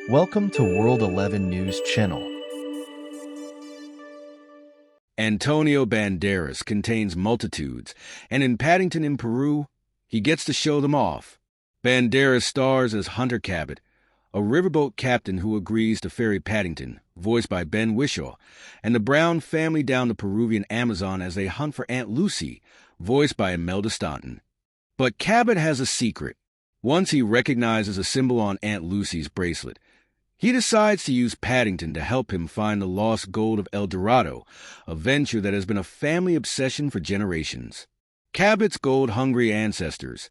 Welcome to World11 News Channel. Antonio Banderas contains multitudes, and in Paddington in Peru, he gets to show them off. Banderas stars as Hunter Cabot, a riverboat captain who agrees to ferry Paddington, voiced by Ben Whishaw, and the Brown family down the Peruvian Amazon as they hunt for Aunt Lucy, voiced by Imelda Staunton. But Cabot has a secret. Once he recognizes a symbol on Aunt Lucy's bracelet, he decides to use Paddington to help him find the lost gold of El Dorado, a venture that has been a family obsession for generations. Cabot's gold-hungry ancestors,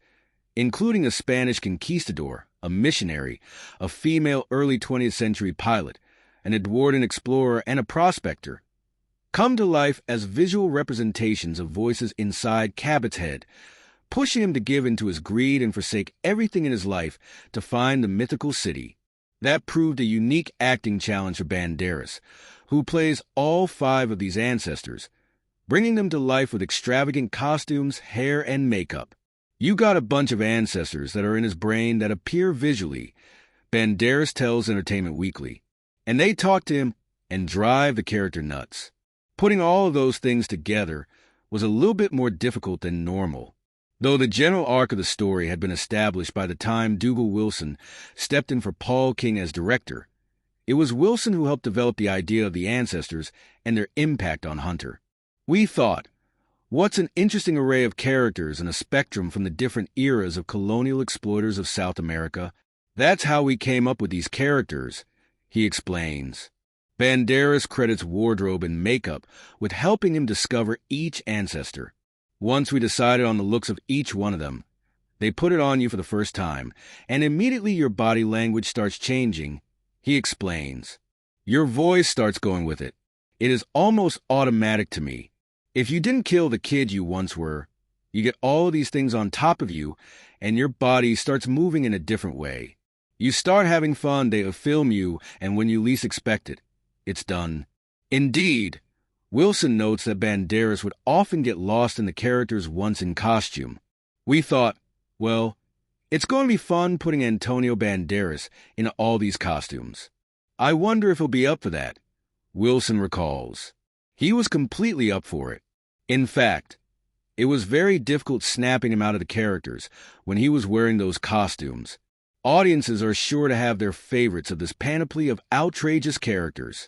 including a Spanish conquistador, a missionary, a female early 20th century pilot, an Edwardian explorer, and a prospector, come to life as visual representations of voices inside Cabot's head, pushing him to give in to his greed and forsake everything in his life to find the mythical city. That proved a unique acting challenge for Banderas, who plays all 5 of these ancestors, bringing them to life with extravagant costumes, hair, and makeup. You got a bunch of ancestors that are in his brain that appear visually, Banderas tells Entertainment Weekly, and they talk to him and drive the character nuts. Putting all of those things together was a little bit more difficult than normal. Though the general arc of the story had been established by the time Dougal Wilson stepped in for Paul King as director, it was Wilson who helped develop the idea of the ancestors and their impact on Hunter. We thought, what's an interesting array of characters and a spectrum from the different eras of colonial explorers of South America? That's how we came up with these characters, he explains. Banderas credits wardrobe and makeup with helping him discover each ancestor. Once we decided on the looks of each one of them, they put it on you for the first time, and immediately your body language starts changing, he explains. Your voice starts going with it. It is almost automatic to me. If you didn't kill the kid you once were, you get all of these things on top of you, and your body starts moving in a different way. You start having fun, they film you, and when you least expect it, it's done. Indeed, Wilson notes that Banderas would often get lost in the characters once in costume. We thought, well, it's going to be fun putting Antonio Banderas in all these costumes. I wonder if he'll be up for that, Wilson recalls. He was completely up for it. In fact, it was very difficult snapping him out of the characters when he was wearing those costumes. Audiences are sure to have their favorites of this panoply of outrageous characters.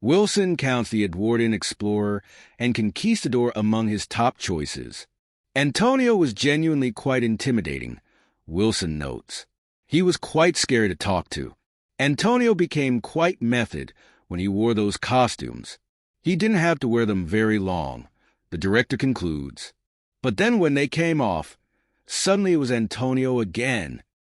Wilson counts the Edwardian explorer and conquistador among his top choices. Antonio was genuinely quite intimidating, Wilson notes. He was quite scary to talk to. Antonio became quite method when he wore those costumes. He didn't have to wear them very long, the director concludes. But then when they came off, suddenly it was Antonio again.